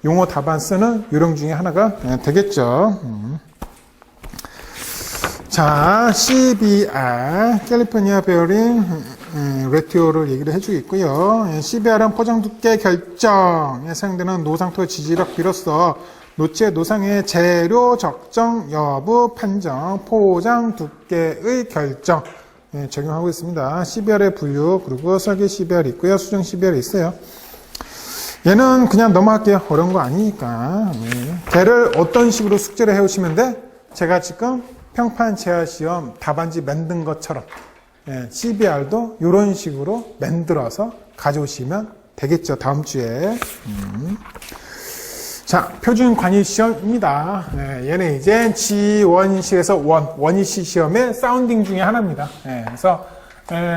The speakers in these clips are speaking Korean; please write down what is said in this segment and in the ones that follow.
용어 답안 쓰는 요령 중에 하나가 되겠죠. 자, CBR, 캘리포니아 베어링 레티오를 얘기를 해주겠고요. CBR은 포장 두께 결정에 사용되는 노상토 지지력 비로소 노체 노상의 재료 적정 여부 판정 포장 두께의 결정 적용하고 있습니다. CBR의 분류 그리고 설계 CBR 있고요. 수정 CBR 있어요. 얘는 그냥 넘어갈게요. 어려운 거 아니니까. 걔를 어떤 식으로 숙제를 해오시면 돼? 제가 지금 평판 재활 시험 답안지 만든 것처럼 CBR도 이런 식으로 만들어서 가져오시면 되겠죠. 다음 주에. 자, 표준 관입 시험입니다. 얘는 이제 G1식에서 원이시 시험의 사운딩 중에 하나입니다. 그래서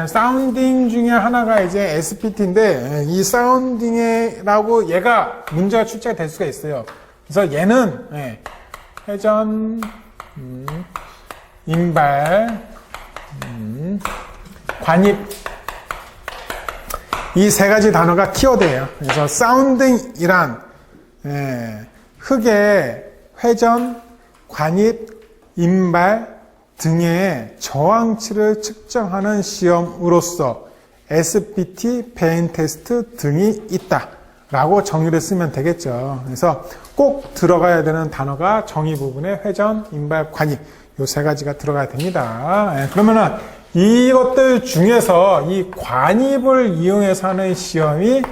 사운딩 중에 하나가 이제 SPT인데 이 사운딩이라고 얘가 문제가 출제가 될 수가 있어요. 그래서 얘는 회전, 인발, 관입 이 세 가지 단어가 키워드예요. 그래서 사운딩이란 흙의 회전, 관입, 인발 등의 저항치를 측정하는 시험으로서 SPT, 배인 테스트 등이 있다 라고 정의를 쓰면 되겠죠. 그래서 꼭 들어가야 되는 단어가 정의 부분에 회전, 인발, 관입 요 세 가지가 들어가야 됩니다. 그러면은 이것들 중에서 이 관입을 이용해서 하는 시험이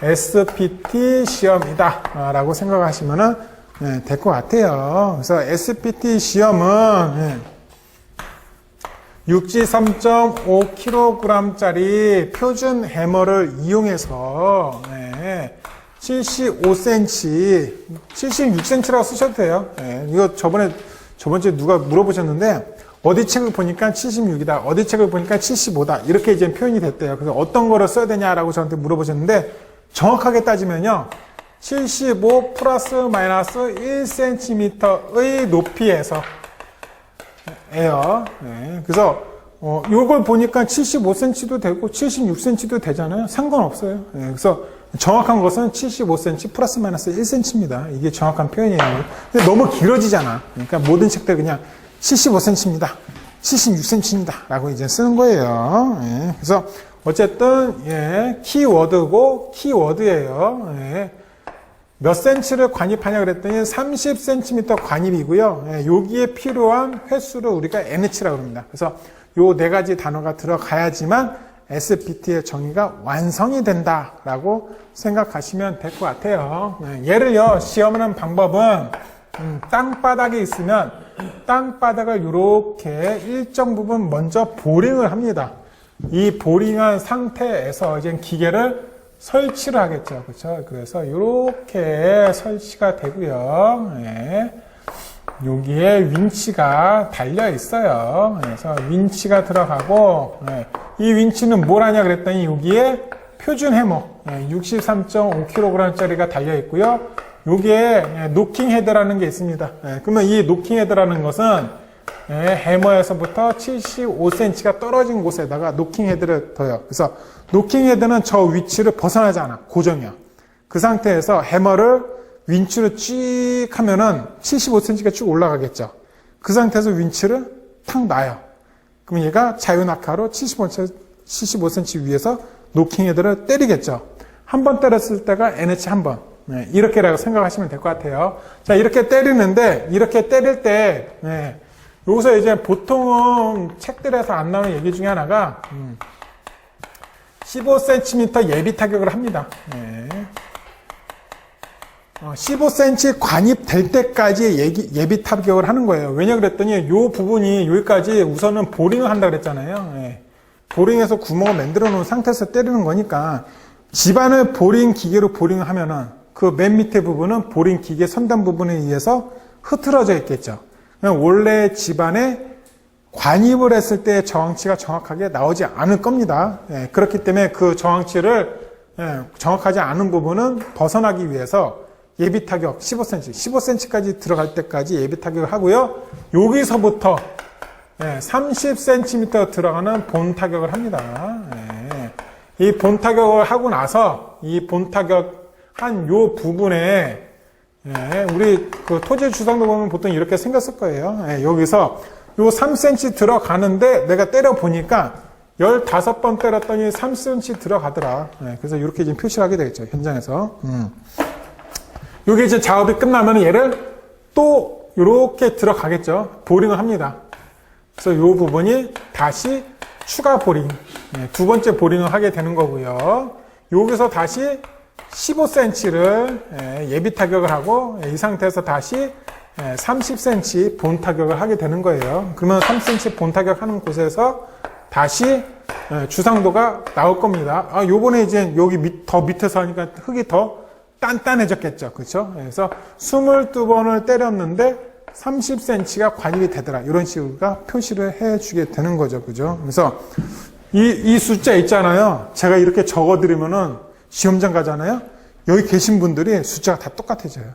SPT 시험이다 라고 생각하시면 될 것 같아요. 그래서 SPT 시험은 육지 3.5kg짜리 표준 해머를 이용해서 75cm, 76cm라고 쓰셔도 돼요. 이거 저번주에 누가 물어보셨는데 어디 책을 보니까 76이다, 어디 책을 보니까 75다 이렇게 이제 표현이 됐대요. 그래서 어떤 거를 써야 되냐라고 저한테 물어보셨는데 정확하게 따지면요 75 플러스 마이너스 1cm의 높이에서 에요. 그래서 요걸 보니까 75cm도 되고 76cm도 되잖아요. 상관없어요. 그래서 정확한 것은 75cm 플러스 마이너스 1cm입니다. 이게 정확한 표현이에요. 근데 너무 길어지잖아. 그러니까 모든 책들 그냥 75cm입니다. 76cm입니다. 라고 이제 쓰는 거예요. 그래서 어쨌든 키워드고 키워드예요. 몇 cm를 관입하냐 그랬더니 30cm 관입이고요. 여기에 필요한 횟수를 우리가 NH라고 합니다. 그래서 요 네 가지 단어가 들어가야지만 SPT의 정의가 완성이 된다라고 생각하시면 될 것 같아요. 얘를요 시험하는 방법은 땅바닥에 있으면 땅바닥을 이렇게 일정 부분 먼저 보링을 합니다. 이 보링한 상태에서 이제 기계를 설치를 하겠죠. 그렇죠? 그래서 이렇게 설치가 되고요. 여기에 윈치가 달려 있어요. 그래서 윈치가 들어가고 이 윈치는 뭘 하냐 그랬더니 여기에 표준 해머 63.5kg짜리가 달려 있고요. 여기에 노킹 헤드라는 게 있습니다. 그러면 이 노킹 헤드라는 것은 해머에서부터 75cm가 떨어진 곳에다가 노킹 헤드를 둬요. 그래서 노킹 헤드는 저 위치를 벗어나지 않아. 고정이야. 그 상태에서 해머를 윈치로 쭉 하면은 75cm가 쭉 올라가겠죠. 그 상태에서 윈치를 탁 놔요. 그럼 얘가 자유낙하로 75cm 위에서 노킹 헤드를 때리겠죠. 한 번 때렸을 때가 NH 한 번. 이렇게라고 생각하시면 될 것 같아요. 자, 이렇게 때리는데, 이렇게 때릴 때, 여기서 이제 보통은 책들에서 안 나오는 얘기 중에 하나가, 15cm 예비 타격을 합니다. 15cm 관입될 때까지 예비 타격을 하는 거예요. 왜냐 그랬더니 요 부분이 여기까지 우선은 보링을 한다 그랬잖아요. 보링해서 구멍을 만들어 놓은 상태에서 때리는 거니까 집안을 보링 기계로 보링을 하면은 그 맨 밑에 부분은 보링 기계 선단 부분에 의해서 흐트러져 있겠죠. 원래 집안에 관입을 했을 때 저항치가 정확하게 나오지 않을 겁니다. 그렇기 때문에 그 저항치를 정확하지 않은 부분은 벗어나기 위해서 예비 타격 15cm, 15cm까지 들어갈 때까지 예비 타격을 하고요. 여기서부터 30cm 들어가는 본 타격을 합니다. 이 본 타격을 하고 나서 이 본 타격 한 요 부분에 예, 우리 그 토지 주상도 보면 보통 이렇게 생겼을 거예요. 예, 여기서 요 3cm 들어가는데 내가 때려 보니까 15번 때렸더니 3cm 들어가더라. 예, 그래서 이렇게 지금 표시를 하게 되겠죠. 현장에서. 요게 이제 작업이 끝나면 얘를 또 이렇게 들어가겠죠. 보링을 합니다. 그래서 요 부분이 다시 추가 보링. 예, 두 번째 보링을 하게 되는 거고요. 여기서 다시 15cm를 예비 타격을 하고 이 상태에서 다시 30cm 본 타격을 하게 되는 거예요. 그러면 3cm 본 타격하는 곳에서 다시 주상도가 나올 겁니다. 아, 요번에 이제 여기 더 밑에서 하니까 흙이 더 단단해졌겠죠. 그렇죠? 그래서 22번을 때렸는데 30cm가 관입이 되더라. 이런 식으로 표시를 해주게 되는 거죠. 그죠? 그래서 이 숫자 있잖아요. 제가 이렇게 적어드리면은 시험장 가잖아요. 여기 계신 분들이 숫자가 다 똑같아져요.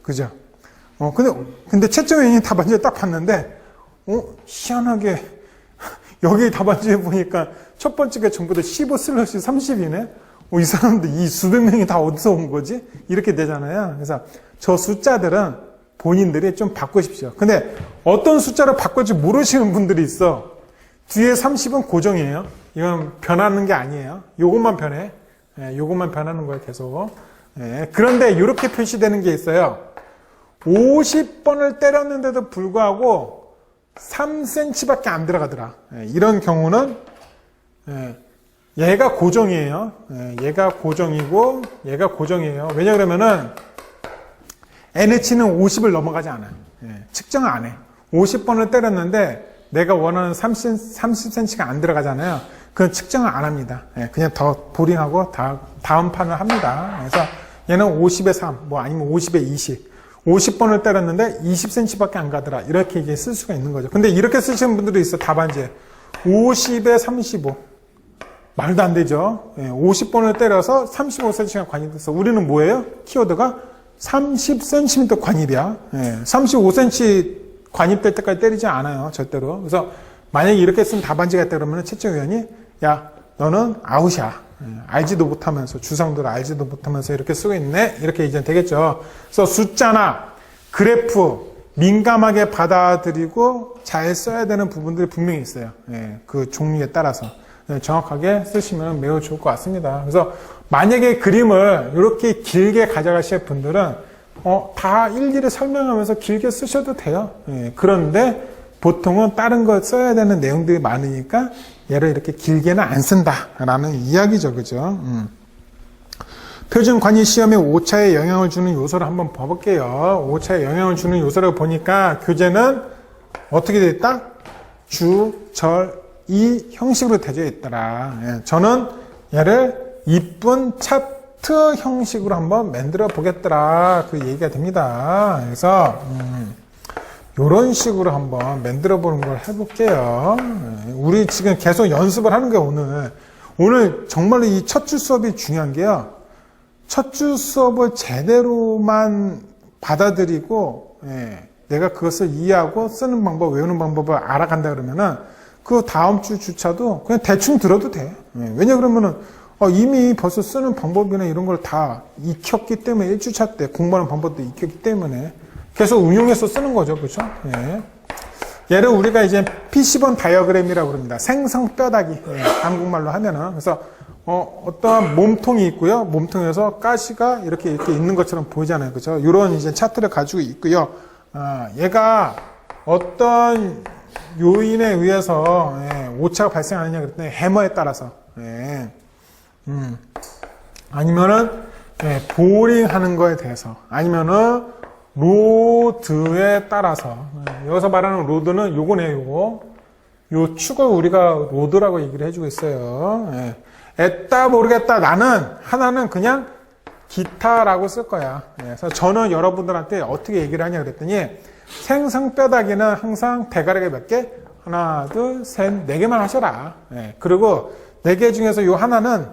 그죠? 근데 채점위원이 답안지를 딱 봤는데, 희한하게, 여기 답안지에 보니까 첫 번째가 전부 다 15/30이네? 이 사람들, 이 수백 명이 다 어디서 온 거지? 이렇게 되잖아요. 그래서 저 숫자들은 본인들이 좀 바꾸십시오. 근데 어떤 숫자를 바꿀지 모르시는 분들이 있어. 뒤에 30은 고정이에요. 이건 변하는 게 아니에요. 요것만 변해. 예, 요것만 변하는 거예요, 계속. 예, 그런데 이렇게 표시되는 게 있어요. 50번을 때렸는데도 불구하고 3cm밖에 안 들어가더라. 예, 이런 경우는 얘가 고정이에요. 예, 얘가 고정이고 얘가 고정이에요. 왜냐 그러면은 NH는 50을 넘어가지 않아요. 예, 측정을 안 해. 50번을 때렸는데 내가 원하는 30cm가 안 들어가잖아요. 그건 측정을 안 합니다. 예, 그냥 더 보링하고 다음 판을 합니다. 그래서 얘는 50에 3, 뭐 아니면 50에 20. 50번을 때렸는데 20cm밖에 안 가더라. 이렇게 이제 쓸 수가 있는 거죠. 근데 이렇게 쓰시는 분들도 있어. 답안지에 50에 35. 말도 안 되죠. 예, 50번을 때려서 35cm가 관입돼서 우리는 뭐예요? 키워드가 30cm 관입이야. 예, 35cm 관입될 때까지 때리지 않아요. 절대로. 그래서 만약에 이렇게 쓴 답안지가 있다 그러면 채점위원이 야 너는 아웃이야. 알지도 못하면서 주상도를 알지도 못하면서 이렇게 쓰고 있네. 이렇게 이제 되겠죠. 그래서 숫자나 그래프 민감하게 받아들이고 잘 써야 되는 부분들이 분명히 있어요. 예, 그 종류에 따라서 정확하게 쓰시면 매우 좋을 것 같습니다. 그래서 만약에 그림을 이렇게 길게 가져가실 분들은 다 일일이 설명하면서 길게 쓰셔도 돼요. 예, 그런데 보통은 다른 거 써야 되는 내용들이 많으니까 얘를 이렇게 길게는 안 쓴다라는 이야기죠. 그죠? 표준 관이 시험에 오차에 영향을 주는 요소를 한번 봐볼게요. 오차에 영향을 주는 요소를 보니까 교재는 어떻게 되어 있다? 주, 절, 이 형식으로 되어 있더라. 예, 저는 얘를 이쁜 차트 형식으로 한번 만들어 보겠더라. 그 얘기가 됩니다. 그래서 이런 식으로 한번 만들어 보는 걸 해볼게요. 우리 지금 계속 연습을 하는 게 오늘 정말로 이 첫 주 수업이 중요한 게요. 첫 주 수업을 제대로만 받아들이고 내가 그것을 이해하고 쓰는 방법, 외우는 방법을 알아간다 그러면은 그 다음 주 주차도 그냥 대충 들어도 돼. 왜냐 그러면은 이미 벌써 쓰는 방법이나 이런 걸 다 익혔기 때문에 1주차 때 공부하는 방법도 익혔기 때문에 계속 응용해서 쓰는 거죠. 그렇죠? 예. 얘를 우리가 이제 P10원 다이어그램이라고 그럽니다. 생성 뼈다귀. 한국말로 하면은. 그래서 어떠한 몸통이 있고요. 몸통에서 가시가 이렇게 있는 것처럼 보이잖아요. 그렇죠? 이런 이제 차트를 가지고 있고요. 얘가 어떤 요인에 의해서 오차가 발생하느냐 그랬더니 해머에 따라서 아니면은 보링 하는 거에 대해서 아니면은 로드에 따라서 여기서 말하는 로드는 요거네요. 요 축을 우리가 로드라고 얘기를 해주고 있어요. 애따 모르겠다. 나는 하나는 그냥 기타라고 쓸 거야. 그래서 저는 여러분들한테 어떻게 얘기를 하냐 그랬더니 생성 뼈다귀는 항상 대가리가 몇 개? 하나, 둘, 셋, 네 개만 하셔라. 그리고 네 개 중에서 요 하나는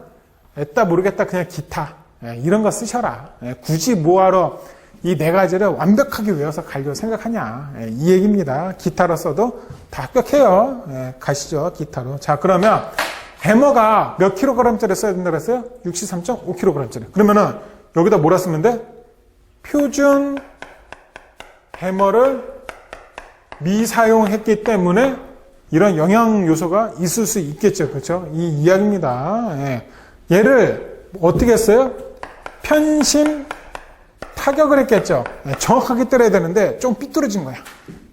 애따 모르겠다. 그냥 기타. 이런 거 쓰셔라. 굳이 뭐하러 이 네 가지를 완벽하게 외워서 가려고 생각하냐. 이 얘기입니다. 기타로 써도 다 합격해요. 가시죠. 기타로. 자, 그러면 해머가 몇 킬로그램짜리 써야 된다고 했어요? 63.5kg짜리. 그러면은 여기다 뭐라 쓰면 돼? 표준 해머를 미사용했기 때문에 이런 영향 요소가 있을 수 있겠죠. 그렇죠? 이 이야기입니다. 예. 얘를 어떻게 했어요? 편심 타격을 했겠죠. 예. 정확하게 때려야 되는데 좀 삐뚤어진 거야.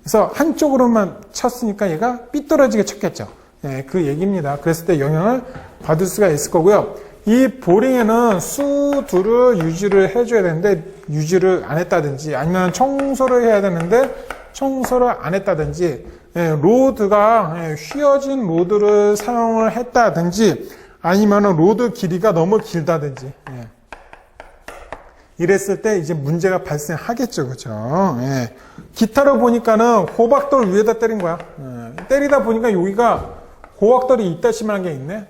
그래서 한쪽으로만 쳤으니까 얘가 삐뚤어지게 쳤겠죠. 예. 그 얘기입니다. 그랬을 때 영향을 받을 수가 있을 거고요. 이 보링에는 수두를 유지를 해줘야 되는데 유지를 안 했다든지 아니면 청소를 해야 되는데 청소를 안 했다든지 로드가 휘어진 로드를 사용을 했다든지 아니면 로드 길이가 너무 길다든지 이랬을 때 이제 문제가 발생하겠죠. 그렇죠? 기타로 보니까는 호박돌 위에다 때린 거야. 때리다 보니까 여기가 호박돌이 있다시만 게 있네.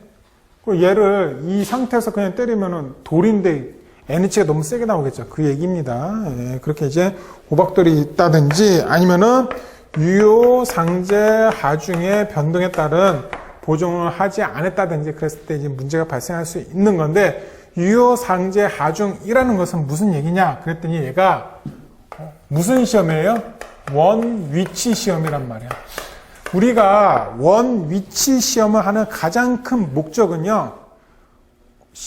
얘를 이 상태에서 그냥 때리면은 돌인데 NH가 너무 세게 나오겠죠. 그 얘기입니다. 그렇게 이제 호박돌이 있다든지 아니면은 유효 상제 하중의 변동에 따른 보정을 하지 않았다든지 그랬을 때 이제 문제가 발생할 수 있는 건데 유효 상제 하중이라는 것은 무슨 얘기냐? 그랬더니 얘가 무슨 시험이에요? 원 위치 시험이란 말이야. 우리가 원 위치 시험을 하는 가장 큰 목적은요.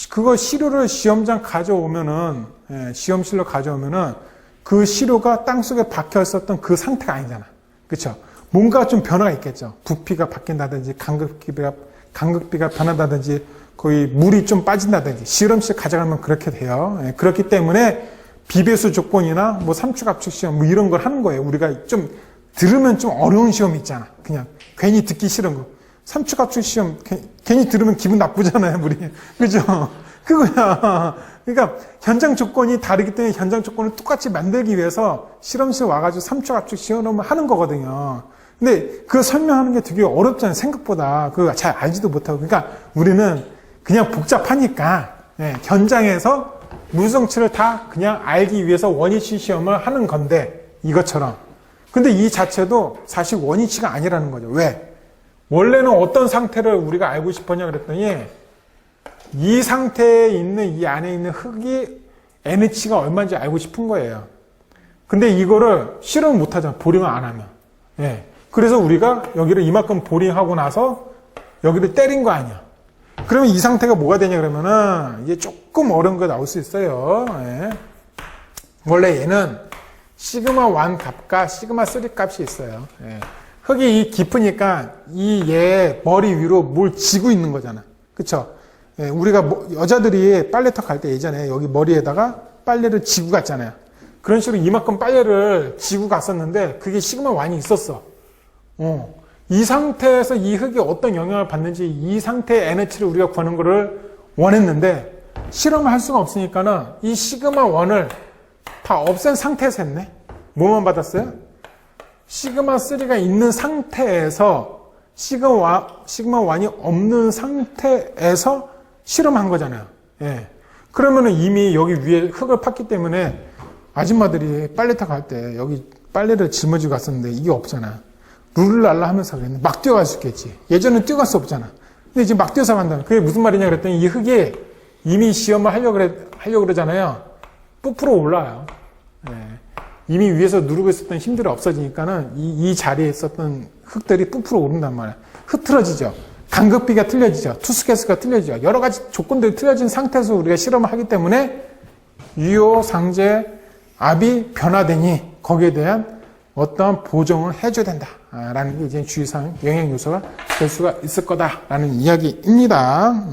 그거 시료를 시험장 가져오면은 시험실로 가져오면은 그 시료가 땅속에 박혀 있었던 그 상태가 아니잖아. 그렇죠? 뭔가 좀 변화가 있겠죠. 부피가 바뀐다든지 간극비가 변한다든지 거의 물이 좀 빠진다든지 실험실 가져가면 그렇게 돼요. 그렇기 때문에 비배수 조건이나 뭐 삼축 압축 시험 뭐 이런 걸 하는 거예요. 우리가 좀 들으면 좀 어려운 시험이 있잖아. 그냥 괜히 듣기 싫은 거. 삼축 압축 시험 괜히 들으면 기분 나쁘잖아요, 우리. 그죠? 그거야. 그러니까 현장 조건이 다르기 때문에 현장 조건을 똑같이 만들기 위해서 실험실 와가지고 삼축 압축 시험을 하는 거거든요. 근데 그거 설명하는 게 되게 어렵잖아요, 생각보다. 그거 잘 알지도 못하고. 그러니까 우리는 그냥 복잡하니까 현장에서 물성치를 다 그냥 알기 위해서 원위치 시험을 하는 건데 이것처럼. 근데 이 자체도 사실 원위치가 아니라는 거죠. 왜? 원래는 어떤 상태를 우리가 알고 싶었냐 그랬더니 이 상태에 있는 이 안에 있는 흙이 NH가 얼마인지 알고 싶은 거예요. 근데 이거를 실험을 못 하잖아. 보링을 안 하면. 그래서 우리가 여기를 이만큼 보링하고 나서 여기를 때린 거 아니야. 그러면 이 상태가 뭐가 되냐 그러면은 이게 조금 어려운 거 나올 수 있어요. 원래 얘는 시그마 1 값과 시그마 3 값이 있어요. 흙이 깊으니까 얘 머리 위로 뭘 지고 있는 거잖아. 그쵸? 우리가 여자들이 빨래터 갈 때 예전에 여기 머리에다가 빨래를 지고 갔잖아요. 그런 식으로 이만큼 빨래를 지고 갔었는데 그게 시그마 1이 있었어. 이 상태에서 이 흙이 어떤 영향을 받는지 이 상태의 NH를 우리가 구하는 거를 원했는데 실험을 할 수가 없으니까는 이 시그마 1을 다 없앤 상태에서 했네. 뭐만 받았어요? 시그마 3가 있는 상태에서 시그마 1이 없는 상태에서 실험한 거잖아요. 그러면은 이미 여기 위에 흙을 팠기 때문에 아줌마들이 빨래터 갈 때 여기 빨래를 짊어지고 갔었는데 이게 없잖아. 룰랄라 하면서 그랬는데 막 뛰어갈 수 있겠지. 예전엔 뛰어갈 수 없잖아. 근데 지금 막 뛰어서 간다. 그게 무슨 말이냐 그랬더니 이 흙이 이미 시험을 하려고 그러잖아요. 부풀어 올라와요. 이미 위에서 누르고 있었던 힘들이 없어지니까는 이 자리에 있었던 흙들이 부풀어 오른단 말이야. 흐트러지죠. 간극비가 틀려지죠. 투스케스가 틀려지죠. 여러 가지 조건들이 틀려진 상태에서 우리가 실험을 하기 때문에 유효 상제 압이 변화되니 거기에 대한 어떤 보정을 해줘야 된다라는 게 이제 주의사항 영향 요소가 될 수가 있을 거다라는 이야기입니다.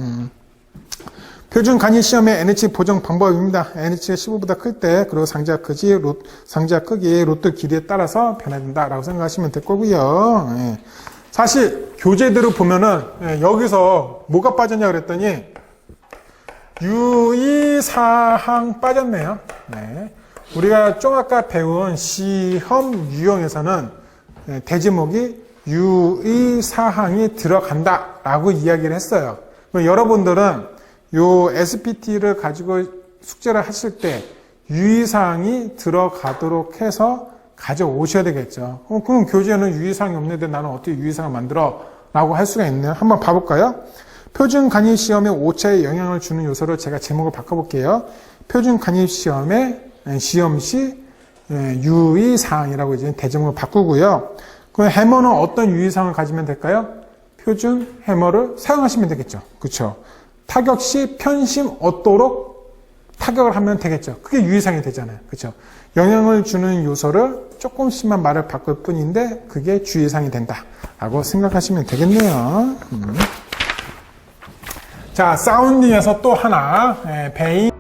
표준 간이 시험의 NH 보정 방법입니다. NH가 15보다 클 때 그리고 상자 크기, 로트 길이에 따라서 변화된다라고 생각하시면 될 거고요. 사실 교재들을 보면은 여기서 뭐가 빠졌냐 그랬더니 유의사항 빠졌네요. 우리가 좀 아까 배운 시험 유형에서는 대제목이 유의사항이 들어간다라고 이야기를 했어요. 여러분들은 요 SPT를 가지고 숙제를 하실 때 유의사항이 들어가도록 해서 가져오셔야 되겠죠. 그럼 교재에는 유의사항이 없는데 나는 어떻게 유의사항을 만들어? 라고 할 수가 있네요. 한번 봐볼까요? 표준 간이 시험에 오차에 영향을 주는 요소를 제가 제목을 바꿔볼게요. 표준 간이 시험에 시험 시 유의사항이라고 이제 대점으로 바꾸고요. 그 해머는 어떤 유의사항을 가지면 될까요? 표준 해머를 사용하시면 되겠죠. 그렇죠? 타격 시 편심 얻도록 타격을 하면 되겠죠. 그게 유의사항이 되잖아요. 그렇죠? 영향을 주는 요소를 조금씩만 말을 바꿀 뿐인데 그게 주의사항이 된다라고 생각하시면 되겠네요. 자, 사운딩에서 또 하나, 베인